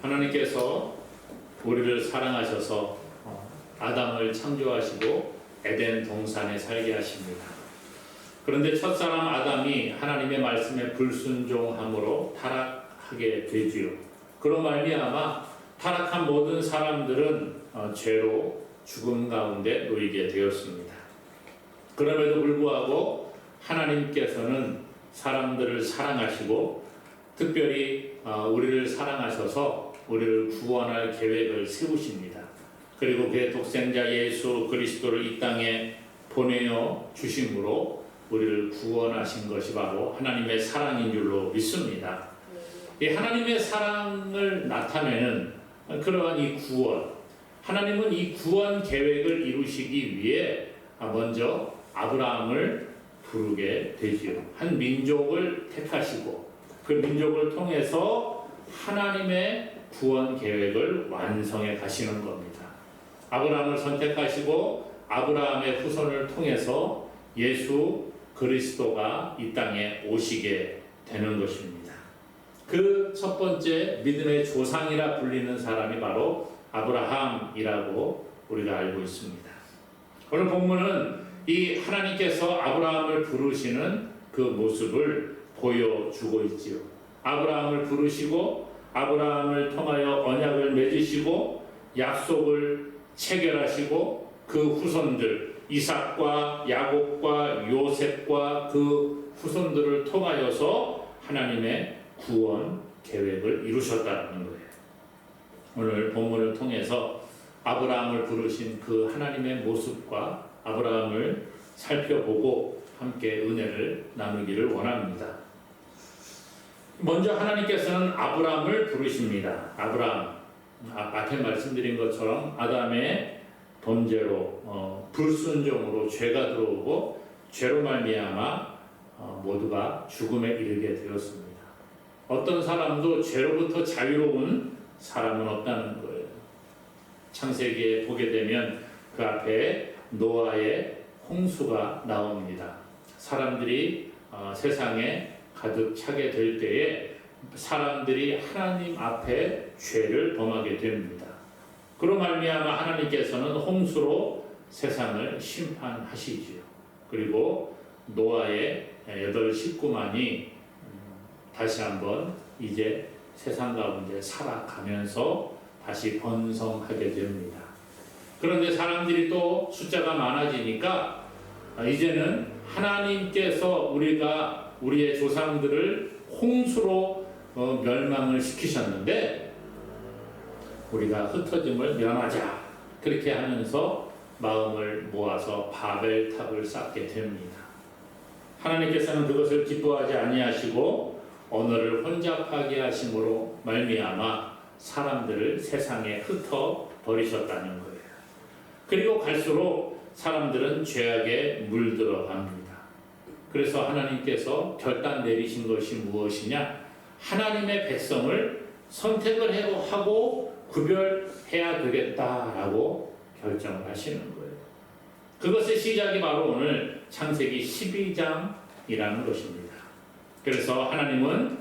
하나님께서 우리를 사랑하셔서 아담을 창조하시고 에덴 동산에 살게 하십니다. 그런데 첫사람 아담이 하나님의 말씀에 불순종함으로 타락하게 되지요. 그로 말미암아 타락한 모든 사람들은 죄로 죽음 가운데 놓이게 되었습니다. 그럼에도 불구하고 하나님께서는 사람들을 사랑하시고 특별히 우리를 사랑하셔서 우리를 구원할 계획을 세우십니다. 그리고 그의 독생자 예수 그리스도를 이 땅에 보내어 주심으로 우리를 구원하신 것이 바로 하나님의 사랑인 줄로 믿습니다. 이 하나님의 사랑을 나타내는 그러한 이 구원, 하나님은 이 구원 계획을 이루시기 위해 먼저 아브라함을 부르게 되지요. 한 민족을 택하시고 그 민족을 통해서 하나님의 구원 계획을 완성해 가시는 겁니다. 아브라함을 선택하시고 아브라함의 후손을 통해서 예수 그리스도가 이 땅에 오시게 되는 것입니다. 그 첫 번째 믿음의 조상이라 불리는 사람이 바로 아브라함이라고 우리가 알고 있습니다. 오늘 본문은 이 하나님께서 아브라함을 부르시는 그 모습을 보여주고 있지요. 아브라함을 부르시고 아브라함을 통하여 언약을 맺으시고 약속을 체결하시고 그 후손들 이삭과 야곱과 요셉과 그 후손들을 통하여서 하나님의 구원 계획을 이루셨다는 거예요. 오늘 본문을 통해서 아브라함을 부르신 그 하나님의 모습과 아브라함을 살펴보고 함께 은혜를 나누기를 원합니다. 먼저 하나님께서는 아브라함을 부르십니다. 아브라함, 앞에 말씀드린 것처럼 아담의 범죄로 불순종으로 죄가 들어오고 죄로 말미암아 모두가 죽음에 이르게 되었습니다. 어떤 사람도 죄로부터 자유로운 사람은 없다는 거예요. 창세기에 보게 되면 그 앞에 노아의 홍수가 나옵니다. 사람들이 세상에 가득 차게 될 때에 사람들이 하나님 앞에 죄를 범하게 됩니다. 그로 말미암아 하나님께서는 홍수로 세상을 심판하시지요. 그리고 노아의 8 식구만이 다시 한번 이제 세상 가운데 살아가면서 다시 번성하게 됩니다. 그런데 사람들이 또 숫자가 많아지니까 이제는 하나님께서 우리의 조상들을 홍수로 멸망을 시키셨는데 우리가 흩어짐을 면하자 그렇게 하면서 마음을 모아서 바벨탑을 쌓게 됩니다. 하나님께서는 그것을 기뻐하지 아니하시고 언어를 혼잡하게 하심으로 말미암아 사람들을 세상에 흩어 버리셨다는 거예요. 그리고 갈수록 사람들은 죄악에 물들어 갑니다. 그래서 하나님께서 결단 내리신 것이 무엇이냐? 하나님의 백성을 선택을 하고 구별해야 되겠다라고 결정을 하시는 거예요. 그것의 시작이 바로 오늘 창세기 12장이라는 것입니다. 그래서 하나님은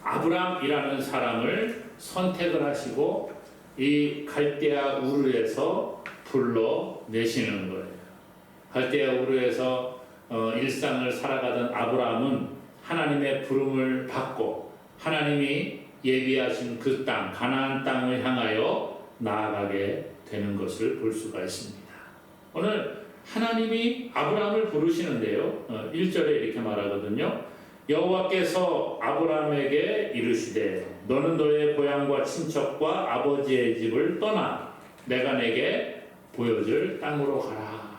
아브람이라는 사람을 선택을 하시고 이 갈대아 우르에서 불러내시는 거예요. 갈대아 우르에서 일상을 살아가던 아브람은 하나님의 부름을 받고 하나님이 예비하신 그 땅, 가나안 땅을 향하여 나아가게 되는 것을 볼 수가 있습니다. 오늘 하나님이 아브람을 부르시는데요. 1절에 이렇게 말하거든요. 여호와께서 아브람에게 이르시되 너는 너의 고향과 친척과 아버지의 집을 떠나 내가 내게 보여줄 땅으로 가라.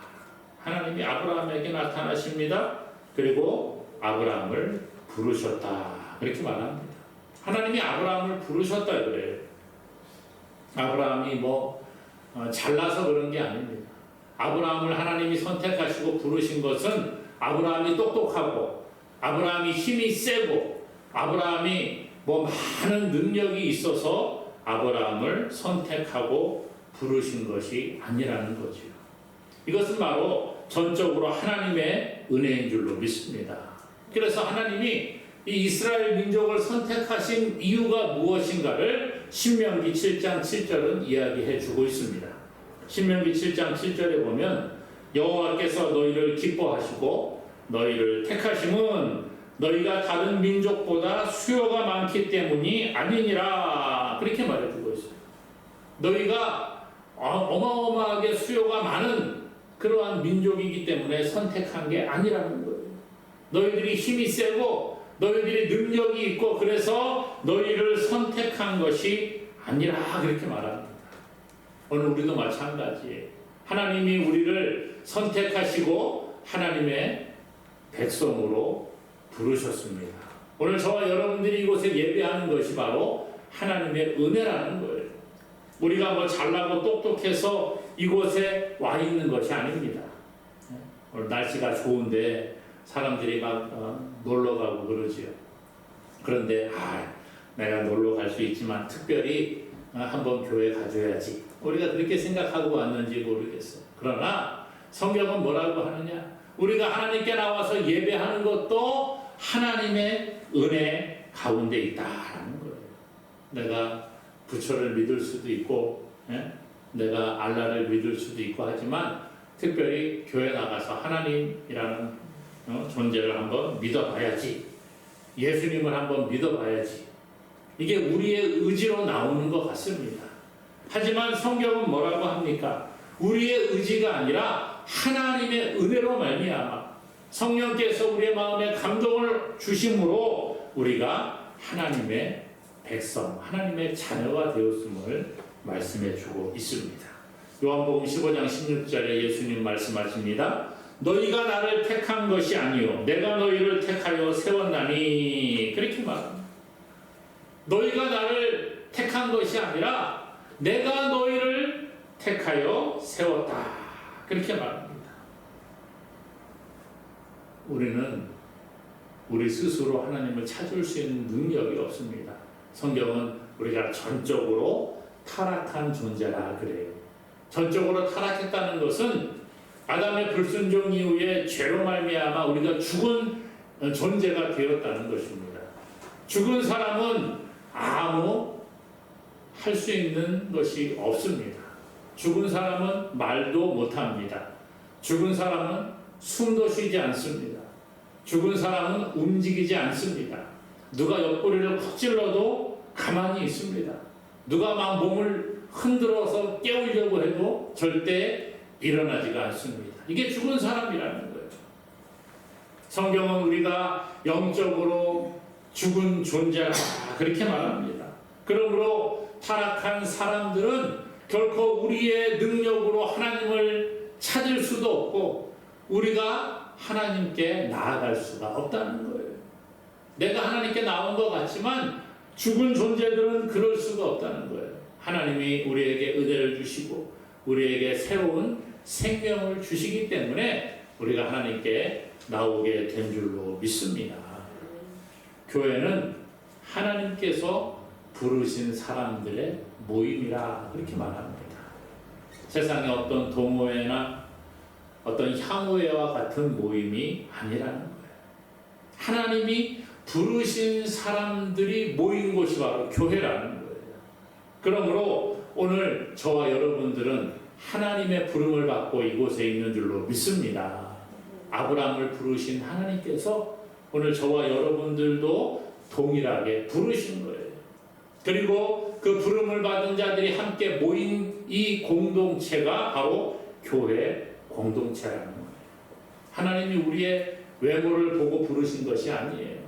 하나님이 아브람에게 나타나십니다. 그리고 아브람을 부르셨다. 그렇게 말합니다. 하나님이 아브람을 부르셨다 그래요. 아브람이 잘나서 그런 게 아닙니다. 아브람을 하나님이 선택하시고 부르신 것은 아브람이 똑똑하고 아브라함이 힘이 세고 아브라함이 많은 능력이 있어서 아브라함을 선택하고 부르신 것이 아니라는 거죠. 이것은 바로 전적으로 하나님의 은혜인 줄로 믿습니다. 그래서 하나님이 이 이스라엘 민족을 선택하신 이유가 무엇인가를 신명기 7장 7절은 이야기해 주고 있습니다. 신명기 7장 7절에 보면 여호와께서 너희를 기뻐하시고 너희를 택하심은 너희가 다른 민족보다 수요가 많기 때문이 아니니라 그렇게 말해주고 있어요. 너희가 어마어마하게 수요가 많은 그러한 민족이기 때문에 선택한 게 아니라는 거예요. 너희들이 힘이 세고 너희들이 능력이 있고 그래서 너희를 선택한 것이 아니라 그렇게 말합니다. 오늘 우리도 마찬가지예요. 하나님이 우리를 선택하시고 하나님의 백성으로 부르셨습니다. 오늘 저와 여러분들이 이곳에 예배하는 것이 바로 하나님의 은혜라는 거예요. 우리가 뭐 잘나고 똑똑해서 이곳에 와 있는 것이 아닙니다. 오늘 날씨가 좋은데 사람들이 막 놀러 가고 그러지요. 그런데 내가 놀러 갈 수 있지만 특별히 한번 교회 가줘야지. 우리가 그렇게 생각하고 왔는지 모르겠어요. 그러나 성경은 뭐라고 하느냐? 우리가 하나님께 나와서 예배하는 것도 하나님의 은혜 가운데 있다라는 거예요. 내가 부처를 믿을 수도 있고, 내가 알라를 믿을 수도 있고 하지만 특별히 교회 나가서 하나님이라는 존재를 한번 믿어봐야지. 예수님을 한번 믿어봐야지. 이게 우리의 의지로 나오는 것 같습니다. 하지만 성경은 뭐라고 합니까? 우리의 의지가 아니라 하나님의 은혜로 말미암아 성령께서 우리의 마음에 감동을 주심으로 우리가 하나님의 백성, 하나님의 자녀가 되었음을 말씀해 주고 있습니다. 요한복음 15장 16절에 예수님 말씀하십니다. 너희가 나를 택한 것이 아니요 내가 너희를 택하여 세웠나니 그렇게 말합니다. 너희가 나를 택한 것이 아니라 내가 너희를 택하여 세웠다 그렇게 말합니다. 우리는 우리 스스로 하나님을 찾을 수 있는 능력이 없습니다. 성경은 우리가 전적으로 타락한 존재라 그래요. 전적으로 타락했다는 것은 아담의 불순종 이후에 죄로 말미암아 우리가 죽은 존재가 되었다는 것입니다. 죽은 사람은 아무 할 수 있는 것이 없습니다. 죽은 사람은 말도 못합니다. 죽은 사람은 숨도 쉬지 않습니다. 죽은 사람은 움직이지 않습니다. 누가 옆구리를 콕 찔러도 가만히 있습니다. 누가 막 몸을 흔들어서 깨우려고 해도 절대 일어나지가 않습니다. 이게 죽은 사람이라는 거예요. 성경은 우리가 영적으로 죽은 존재라 그렇게 말합니다. 그러므로 타락한 사람들은 결코 우리의 능력으로 하나님을 찾을 수도 없고 우리가 하나님께 나아갈 수가 없다는 거예요. 내가 하나님께 나온 것 같지만 죽은 존재들은 그럴 수가 없다는 거예요. 하나님이 우리에게 은혜를 주시고 우리에게 새로운 생명을 주시기 때문에 우리가 하나님께 나오게 된 줄로 믿습니다. 교회는 하나님께서 부르신 사람들의 모임이라 그렇게 말합니다. 세상의 어떤 동호회나 어떤 향후회와 같은 모임이 아니라는 거예요. 하나님이 부르신 사람들이 모인 곳이 바로 교회라는 거예요. 그러므로 오늘 저와 여러분들은 하나님의 부름을 받고 이곳에 있는 줄로 믿습니다. 아브라함을 부르신 하나님께서 오늘 저와 여러분들도 동일하게 부르신 거예요. 그리고 그 부름을 받은 자들이 함께 모인 이 공동체가 바로 교회 공동체라는 거예요. 하나님이 우리의 외모를 보고 부르신 것이 아니에요.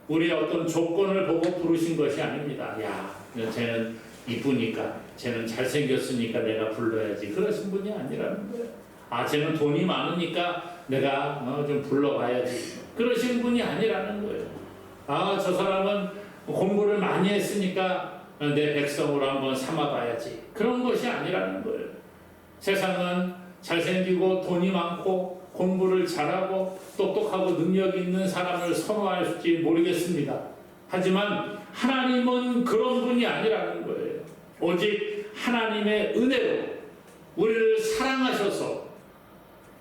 우리의 어떤 조건을 보고 부르신 것이 아닙니다. 야, 쟤는 이쁘니까, 쟤는 잘생겼으니까 내가 불러야지. 그러신 분이 아니라는 거예요. 쟤는 돈이 많으니까 내가 좀 불러봐야지. 그러신 분이 아니라는 거예요. 저 사람은 공부를 많이 했으니까 내 백성으로 한번 삼아봐야지. 그런 것이 아니라는 거예요. 세상은 잘생기고 돈이 많고 공부를 잘하고 똑똑하고 능력 있는 사람을 선호할지 모르겠습니다. 하지만 하나님은 그런 분이 아니라는 거예요. 오직 하나님의 은혜로 우리를 사랑하셔서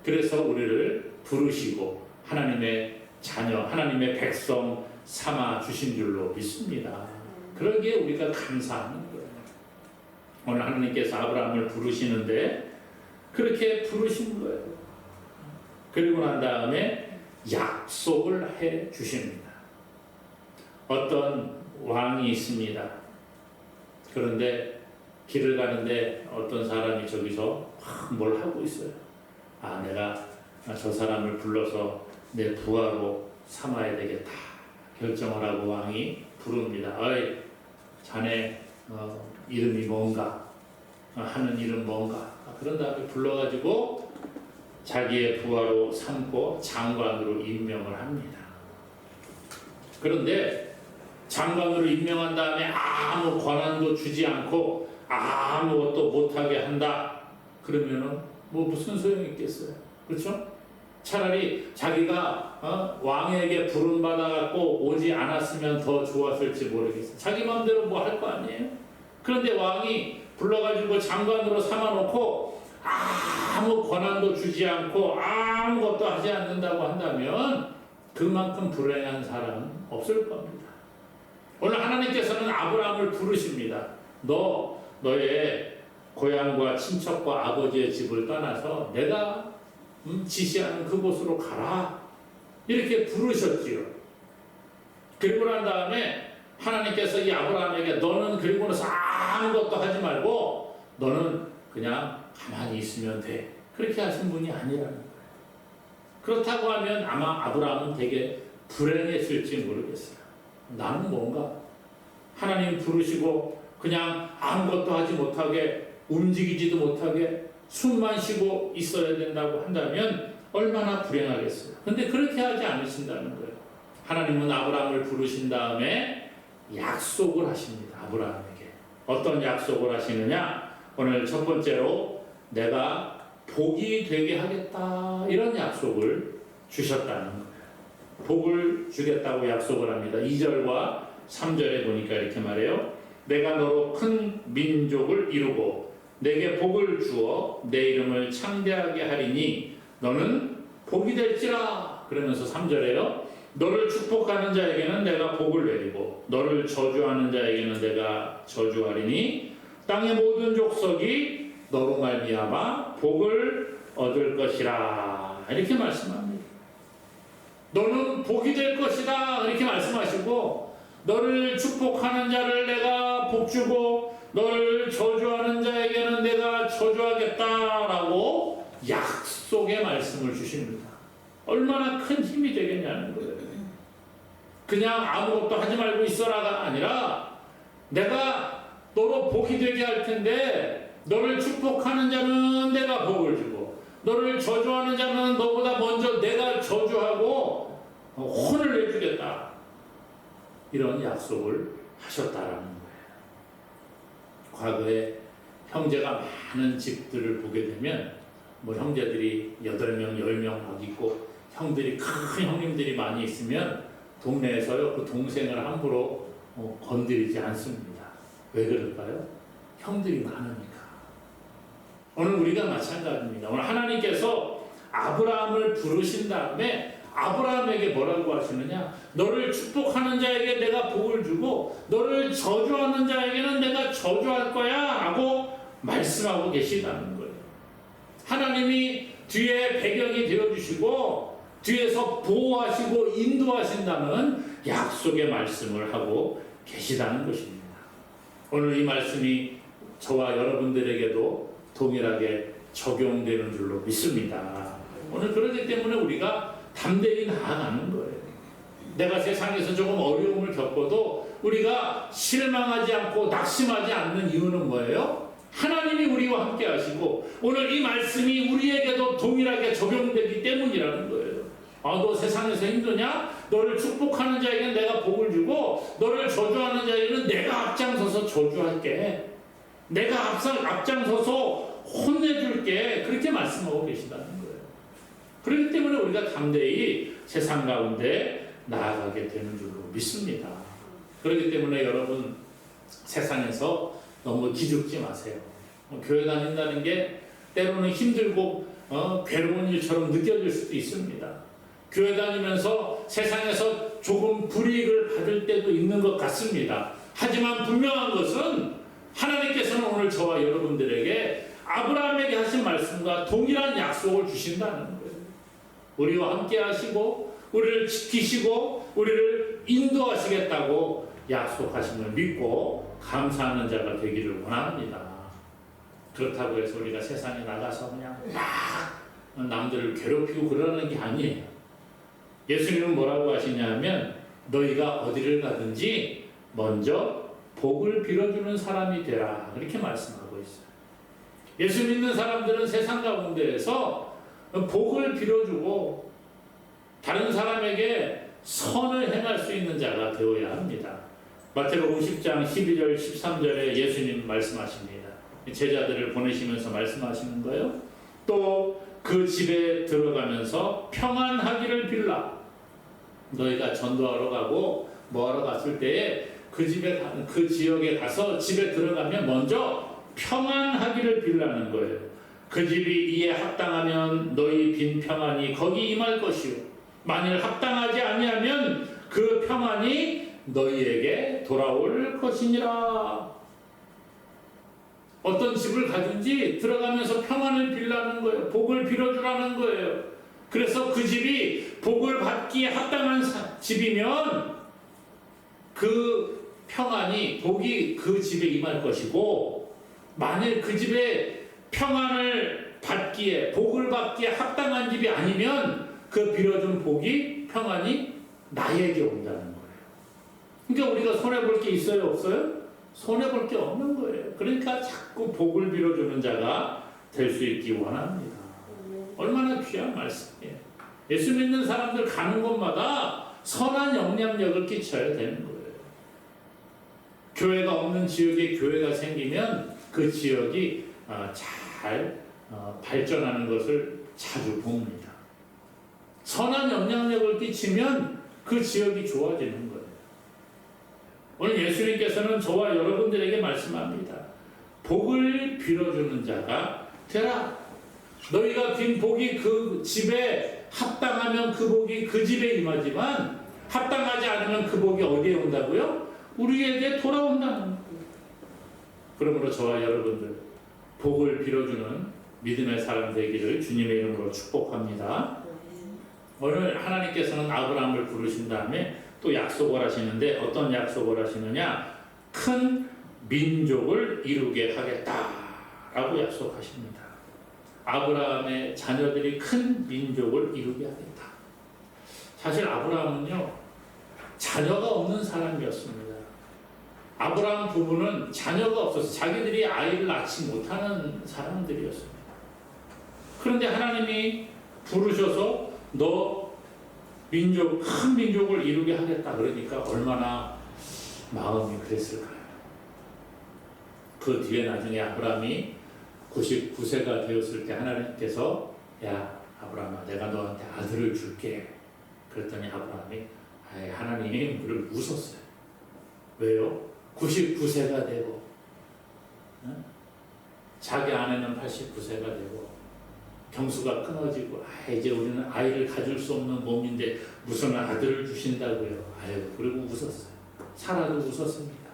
그래서 우리를 부르시고 하나님의 자녀, 하나님의 백성 삼아 주신 줄로 믿습니다. 그러기에 우리가 감사하는 거예요. 오늘 하나님께서 아브라함을 부르시는데 그렇게 부르신 거예요. 그리고 난 다음에 약속을 해 주십니다. 어떤 왕이 있습니다. 그런데 길을 가는데 어떤 사람이 저기서 뭘 하고 있어요. 내가 저 사람을 불러서 내 부하로 삼아야 되겠다 결정을 하고 왕이 부릅니다. 어이, 자네 이름이 뭔가? 하는 이름 뭔가? 그런 다음에 불러가지고 자기의 부하로 삼고 장관으로 임명을 합니다. 그런데 장관으로 임명한 다음에 아무 권한도 주지 않고 아무것도 못하게 한다. 그러면은 뭐 무슨 소용이 있겠어요? 그렇죠? 차라리 자기가 왕에게 부름받아갖고 오지 않았으면 더 좋았을지 모르겠어요. 자기 마음대로 뭐 할 거 아니에요? 그런데 왕이 불러가지고 장관으로 삼아놓고 아무 권한도 주지 않고 아무것도 하지 않는다고 한다면 그만큼 불행한 사람은 없을 겁니다. 오늘 하나님께서는 아브라함을 부르십니다. 너의 고향과 친척과 아버지의 집을 떠나서 내가 지시하는 그곳으로 가라. 이렇게 부르셨지요. 그리고 난 다음에 하나님께서 이 아브라함에게 너는 그리고 나서 아무것도 하지 말고 너는 그냥 가만히 있으면 돼. 그렇게 하신 분이 아니라는 거예요. 그렇다고 하면 아마 아브라함은 되게 불행했을지 모르겠어요. 나는 뭔가 하나님 부르시고 그냥 아무것도 하지 못하게 움직이지도 못하게 숨만 쉬고 있어야 된다고 한다면 얼마나 불행하겠어요. 근데 그렇게 하지 않으신다는 거예요. 하나님은 아브라함을 부르신 다음에 약속을 하십니다. 아브라함에게. 어떤 약속을 하시느냐? 오늘 첫 번째로 내가 복이 되게 하겠다. 이런 약속을 주셨다는 거예요. 복을 주겠다고 약속을 합니다. 2절과 3절에 보니까 이렇게 말해요. 내가 너로 큰 민족을 이루고 내게 복을 주어 내 이름을 창대하게 하리니 너는 복이 될지라. 그러면서 3절에요. 너를 축복하는 자에게는 내가 복을 내리고 너를 저주하는 자에게는 내가 저주하리니 땅의 모든 족속이 너로 말미암아 복을 얻을 것이라. 이렇게 말씀합니다. 너는 복이 될 것이다. 이렇게 말씀하시고 너를 축복하는 자를 내가 복주고 너를 저주하는 자에게는 내가 저주하겠다라고 약속의 말씀을 주십니다. 얼마나 큰 힘이 되겠냐는 거예요. 그냥 아무것도 하지 말고 있어라가 아니라 내가 너로 복이 되게 할 텐데 너를 축복하는 자는 내가 복을 주고 너를 저주하는 자는 너보다 먼저 내가 저주하고 혼을 내주겠다. 이런 약속을 하셨다라는 거예요. 과거에 형제가 많은 집들을 보게 되면 뭐 형제들이 8명, 10명 막 있고 형들이 큰 형님들이 많이 있으면 동네에서요 그 동생을 함부로 건드리지 않습니다. 왜 그럴까요? 형들이 많으니까. 오늘 우리가 마찬가지입니다. 오늘 하나님께서 아브라함을 부르신 다음에 아브라함에게 뭐라고 하시느냐? 너를 축복하는 자에게 내가 복을 주고 너를 저주하는 자에게는 내가 저주할 거야 라고 말씀하고 계시다는 거예요. 하나님이 뒤에 배경이 되어주시고 뒤에서 보호하시고 인도하신다는 약속의 말씀을 하고 계시다는 것입니다. 오늘 이 말씀이 저와 여러분들에게도 동일하게 적용되는 줄로 믿습니다. 오늘 그렇기 때문에 우리가 담대히 나아가는 거예요. 내가 세상에서 조금 어려움을 겪어도 우리가 실망하지 않고 낙심하지 않는 이유는 뭐예요? 하나님이 우리와 함께 하시고 오늘 이 말씀이 우리에게도 동일하게 적용되기 때문이라는 거예요. 너 세상에서 힘드냐? 너를 축복하는 자에게는 내가 복을 주고 너를 저주하는 자에게는 내가 앞장서서 저주할게. 내가 앞장서서 혼내줄게. 그렇게 말씀하고 계시다는 거예요. 그렇기 때문에 우리가 담대히 세상 가운데 나아가게 되는 줄로 믿습니다. 그렇기 때문에 여러분 세상에서 너무 기죽지 마세요. 교회 다닌다는 게 때로는 힘들고 괴로운 일처럼 느껴질 수도 있습니다. 교회 다니면서 세상에서 조금 불이익을 받을 때도 있는 것 같습니다. 하지만 분명한 것은 하나님께서는 오늘 저와 여러분들에게 아브라함에게 하신 말씀과 동일한 약속을 주신다는 거예요. 우리와 함께 하시고 우리를 지키시고 우리를 인도하시겠다고 약속하심을 믿고 감사하는 자가 되기를 원합니다. 그렇다고 해서 우리가 세상에 나가서 그냥 막 남들을 괴롭히고 그러는 게 아니에요. 예수님은 뭐라고 하시냐면 너희가 어디를 가든지 먼저 복을 빌어주는 사람이 되라, 이렇게 말씀하고 있어요. 예수 믿는 사람들은 세상 가운데에서 복을 빌어주고 다른 사람에게 선을 행할 수 있는 자가 되어야 합니다. 마태복음 10장 12절 13절에 예수님 말씀하십니다. 제자들을 보내시면서 말씀하시는 거예요. 또 그 집에 들어가면서 평안하기를 빌라. 너희가 전도하러 가고 뭐하러 갔을 때에 그 지역에 가서 집에 들어가면 먼저 평안하기를 빌라는 거예요. 그 집이 이에 합당하면 너희 빈 평안이 거기 임할 것이요 만일 합당하지 아니하면 그 평안이 너희에게 돌아올 것이니라. 어떤 집을 가든지 들어가면서 평안을 빌라는 거예요. 복을 빌어주라는 거예요. 그래서 그 집이 복을 받기에 합당한 집이면 그 평안이, 복이 그 집에 임할 것이고, 만일 그 집에 평안을 받기에, 복을 받기에 합당한 집이 아니면 그 빌어준 복이, 평안이 나에게 온다는 거예요. 그러니까 우리가 손해볼 게 있어요, 없어요? 손해볼 게 없는 거예요. 그러니까 자꾸 복을 빌어주는 자가 될 수 있기 원합니다. 얼마나 귀한 말씀이에요. 예수 믿는 사람들 가는 곳마다 선한 영향력을 끼쳐야 되는 거예요. 교회가 없는 지역에 교회가 생기면 그 지역이 잘 발전하는 것을 자주 봅니다. 선한 영향력을 끼치면 그 지역이 좋아지는 거예요. 오늘 예수님께서는 저와 여러분들에게 말씀합니다. 복을 빌어주는 자가 되라. 너희가 빈 복이 그 집에 합당하면 그 복이 그 집에 임하지만 합당하지 않으면 그 복이 어디에 온다고요? 우리에게 돌아온다는 거예요. 그러므로 저와 여러분들 복을 빌어주는 믿음의 사람 되기를 주님의 이름으로 축복합니다. 오늘 하나님께서는 아브라함을 부르신 다음에 또 약속을 하시는데 어떤 약속을 하시느냐? 큰 민족을 이루게 하겠다라고 약속하십니다. 아브라함의 자녀들이 큰 민족을 이루게 하겠다. 사실 아브라함은요, 자녀가 없는 사람이었습니다. 아브라함 부부는 자녀가 없어서 자기들이 아이를 낳지 못하는 사람들이었습니다. 그런데 하나님이 부르셔서 너 큰 민족을 이루게 하겠다 그러니까 얼마나 마음이 그랬을까요? 그 뒤에 나중에 아브라함이 99세가 되었을 때 하나님께서 야 아브라함아 내가 너한테 아들을 줄게 그랬더니 아브라함이 하나님 그를 웃었어요. 왜요? 99세가 되고 자기 아내는 89세가 되고 경수가 끊어지고 이제 우리는 아이를 가질 수 없는 몸인데 무슨 아들을 주신다고요. 그리고 웃었어요. 사라도 웃었습니다.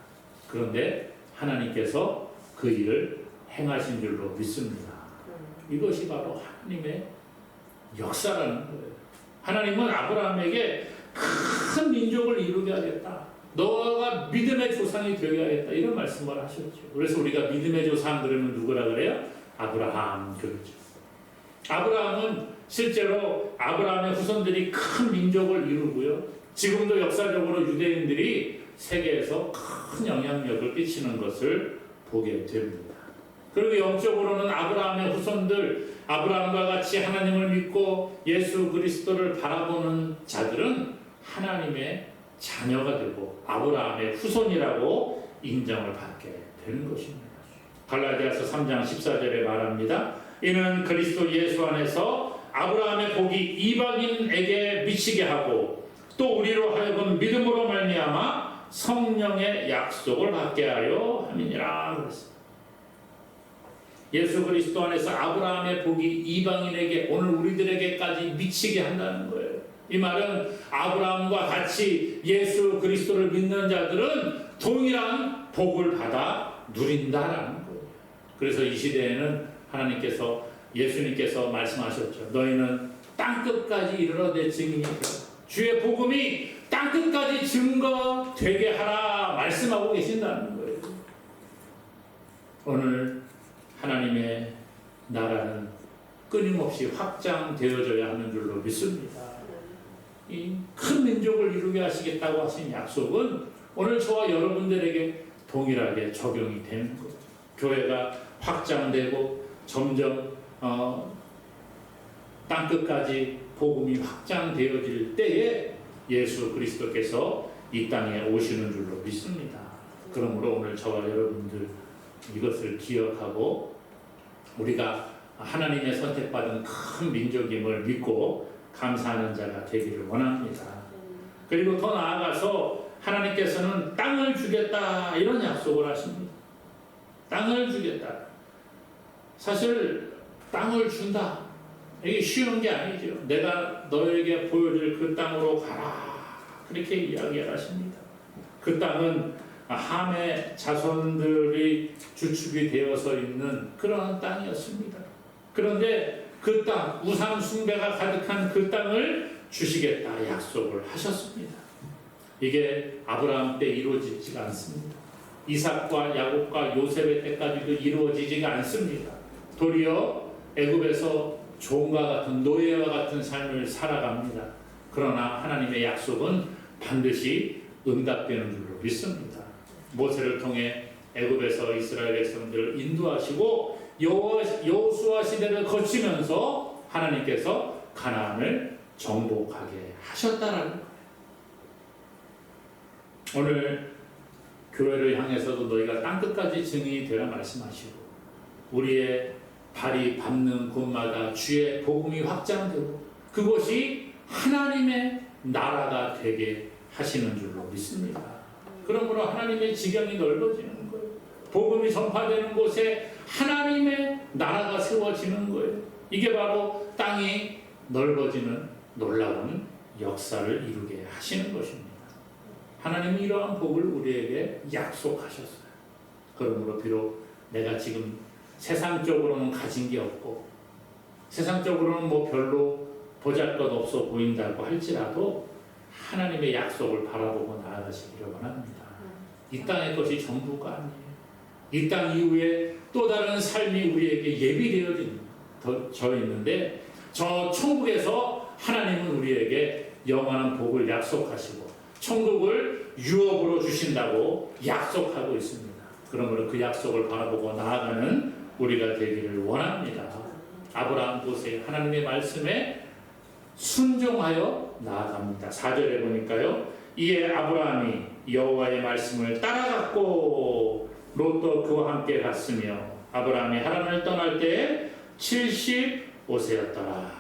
그런데 하나님께서 그 일을 행하신 줄로 믿습니다. 이것이 바로 하나님의 역사라는 거예요. 하나님은 아브라함에게 큰 민족을 이루게 하겠다. 너가 믿음의 조상이 되어야겠다. 이런 말씀을 하셨죠. 그래서 우리가 믿음의 조상 그러면 누구라 그래요? 아브라함 그러죠. 아브라함은 실제로 아브라함의 후손들이 큰 민족을 이루고요. 지금도 역사적으로 유대인들이 세계에서 큰 영향력을 끼치는 것을 보게 됩니다. 그리고 영적으로는 아브라함의 후손들, 아브라함과 같이 하나님을 믿고 예수 그리스도를 바라보는 자들은 하나님의 자녀가 되고 아브라함의 후손이라고 인정을 받게 되는 것입니다. 갈라디아서 3장 14절에 말합니다. 이는 그리스도 예수 안에서 아브라함의 복이 이방인에게 미치게 하고 또 우리로 하여금 믿음으로 말미암아 성령의 약속을 받게 하여 함이니라 그랬습니다. 예수 그리스도 안에서 아브라함의 복이 이방인에게 오늘 우리들에게까지 미치게 한다는 거예요. 이 말은 아브라함과 같이 예수 그리스도를 믿는 자들은 동일한 복을 받아 누린다라는 거예요. 그래서 이 시대에는 하나님께서 예수님께서 말씀하셨죠. 너희는 땅끝까지 이르러 내 증인이 되라. 주의 복음이 땅끝까지 증거되게 하라 말씀하고 계신다는 거예요. 오늘 하나님의 나라는 끊임없이 확장되어져야 하는 줄로 믿습니다. 이 큰 민족을 이루게 하시겠다고 하신 약속은 오늘 저와 여러분들에게 동일하게 적용이 되는 거예요. 교회가 확장되고 점점 땅끝까지 복음이 확장되어질 때에 예수 그리스도께서 이 땅에 오시는 줄로 믿습니다. 그러므로 오늘 저와 여러분들 이것을 기억하고 우리가 하나님의 선택받은 큰 민족임을 믿고 감사하는 자가 되기를 원합니다. 그리고 더 나아가서 하나님께서는 땅을 주겠다 이런 약속을 하십니다. 땅을 주겠다. 사실 땅을 준다. 이게 쉬운 게 아니죠. 내가 너에게 보여줄 그 땅으로 가라. 그렇게 이야기를 하십니다. 그 땅은 함의 자손들이 주축이 되어서 있는 그런 땅이었습니다. 그런데 그 땅, 우상 숭배가 가득한 그 땅을 주시겠다 약속을 하셨습니다. 이게 아브라함 때 이루어지지가 않습니다. 이삭과 야곱과 요셉의 때까지도 이루어지지가 않습니다. 도리어 애굽에서 종과 같은 노예와 같은 삶을 살아갑니다. 그러나 하나님의 약속은 반드시 응답되는 줄로 믿습니다. 모세를 통해 애굽에서 이스라엘 백성들을 인도하시고 여호수아 시대를 거치면서 하나님께서 가나안을 정복하게 하셨다라는 거예요. 오늘 교회를 향해서도 너희가 땅끝까지 증인이 되라 말씀하시고 우리의 발이 밟는 곳마다 주의 복음이 확장되고 그것이 하나님의 나라가 되게 하시는 줄로 믿습니다. 그러므로 하나님의 지경이 넓어지는 거예요. 복음이 전파되는 곳에 하나님의 나라가 세워지는 거예요. 이게 바로 땅이 넓어지는 놀라운 역사를 이루게 하시는 것입니다. 하나님은 이러한 복을 우리에게 약속하셨어요. 그러므로 비록 내가 지금 세상적으로는 가진 게 없고 세상적으로는 뭐 별로 보잘것없어 보인다고 할지라도 하나님의 약속을 바라보고 나아가시기를 원합니다. 이 땅의 것이 전부가 아니에요. 이 땅 이후에 또 다른 삶이 우리에게 예비되어져 있는데 저 천국에서 하나님은 우리에게 영원한 복을 약속하시고 천국을 유업으로 주신다고 약속하고 있습니다. 그러므로 그 약속을 바라보고 나아가는 우리가 되기를 원합니다. 아브라함 보세요. 하나님의 말씀에 순종하여 나아갑니다. 4절에 보니까요. 이에 아브라함이 여호와의 말씀을 따라갔고 롯도 그와 함께 갔으며 아브라함이 하란을 떠날 때에 75세였더라.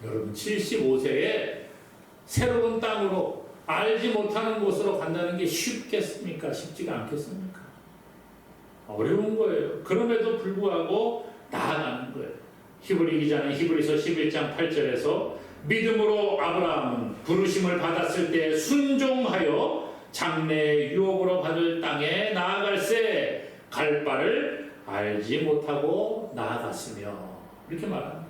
여러분 75세에 새로운 땅으로 알지 못하는 곳으로 간다는 게 쉽겠습니까? 쉽지가 않겠습니까? 어려운 거예요. 그럼에도 불구하고 나아가는 거예요. 히브리 기자는 히브리서 11장 8절에서 믿음으로 아브라함은 부르심을 받았을 때 순종하여 장래의 유업으로 받을 땅에 나아갈새 갈 바를 알지 못하고 나아갔으며 이렇게 말합니다.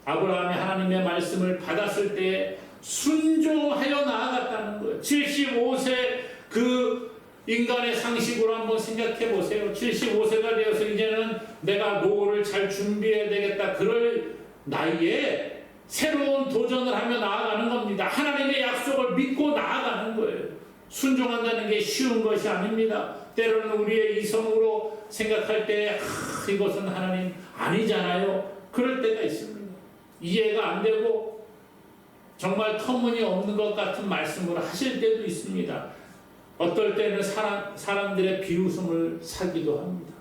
아브라함이 하나님의 말씀을 받았을 때 순종하여 나아갔다는 거예요. 75세 그 인간의 상식으로 한번 생각해 보세요. 75세가 되어서 이제는 내가 노후를 잘 준비해야 되겠다. 그럴 나이에 새로운 도전을 하며 나아가는 겁니다. 하나님의 약속을 믿고 나아가는 거예요. 순종한다는 게 쉬운 것이 아닙니다. 때로는 우리의 이성으로 생각할 때 이것은 하나님 아니잖아요. 그럴 때가 있습니다. 이해가 안 되고 정말 터무니없는 것 같은 말씀을 하실 때도 있습니다. 어떨 때는 사람들의 비웃음을 사기도 합니다.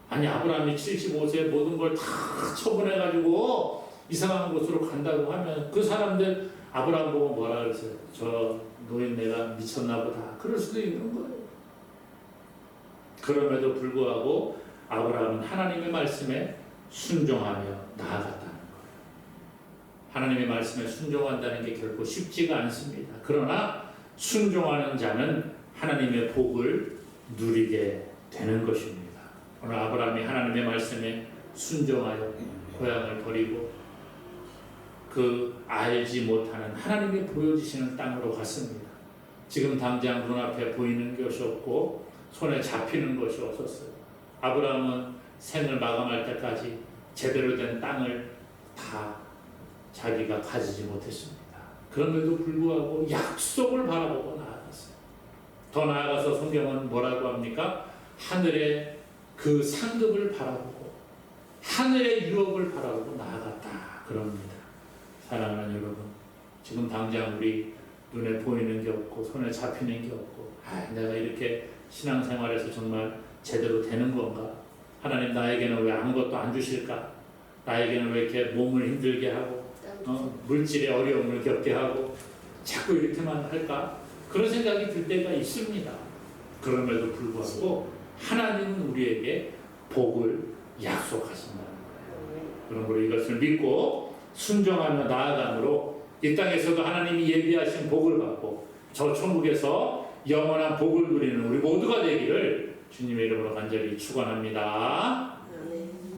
아니 아브라함이 75세에 모든 걸 다 처분해가지고 이상한 곳으로 간다고 하면 그 사람들 아브라함 보고 뭐라 그러세요? 저 노인 내가 미쳤나 보다. 그럴 수도 있는 거예요. 그럼에도 불구하고 아브라함은 하나님의 말씀에 순종하며 나아갔다는 거예요. 하나님의 말씀에 순종한다는 게 결코 쉽지가 않습니다. 그러나 순종하는 자는 하나님의 복을 누리게 되는 것입니다. 오늘 아브라함이 하나님의 말씀에 순종하여 고향을 버리고 그 알지 못하는 하나님이 보여주시는 땅으로 갔습니다. 지금 당장 눈앞에 보이는 것이 없고 손에 잡히는 것이 없었어요. 아브라함은 생을 마감할 때까지 제대로 된 땅을 다 자기가 가지지 못했습니다. 그럼에도 불구하고 약속을 바라보고 나아갔어요. 더 나아가서 성경은 뭐라고 합니까? 하늘의 그 상급을 바라보고 하늘의 유업을 바라보고 나아갔다 그럽니다. 사랑하는 여러분, 지금 당장 우리 눈에 보이는 게 없고 손에 잡히는 게 없고 내가 이렇게 신앙생활에서 정말 제대로 되는 건가? 하나님 나에게는 왜 아무것도 안 주실까? 나에게는 왜 이렇게 몸을 힘들게 하고 물질의 어려움을 겪게 하고 자꾸 이렇게만 할까? 그런 생각이 들 때가 있습니다. 그럼에도 불구하고 하나님은 우리에게 복을 약속하신다는 거예요. 그러므로 이것을 믿고 순종하며 나아감으로 이 땅에서도 하나님이 예비하신 복을 받고 저 천국에서 영원한 복을 누리는 우리 모두가 되기를 주님의 이름으로 간절히 축원합니다.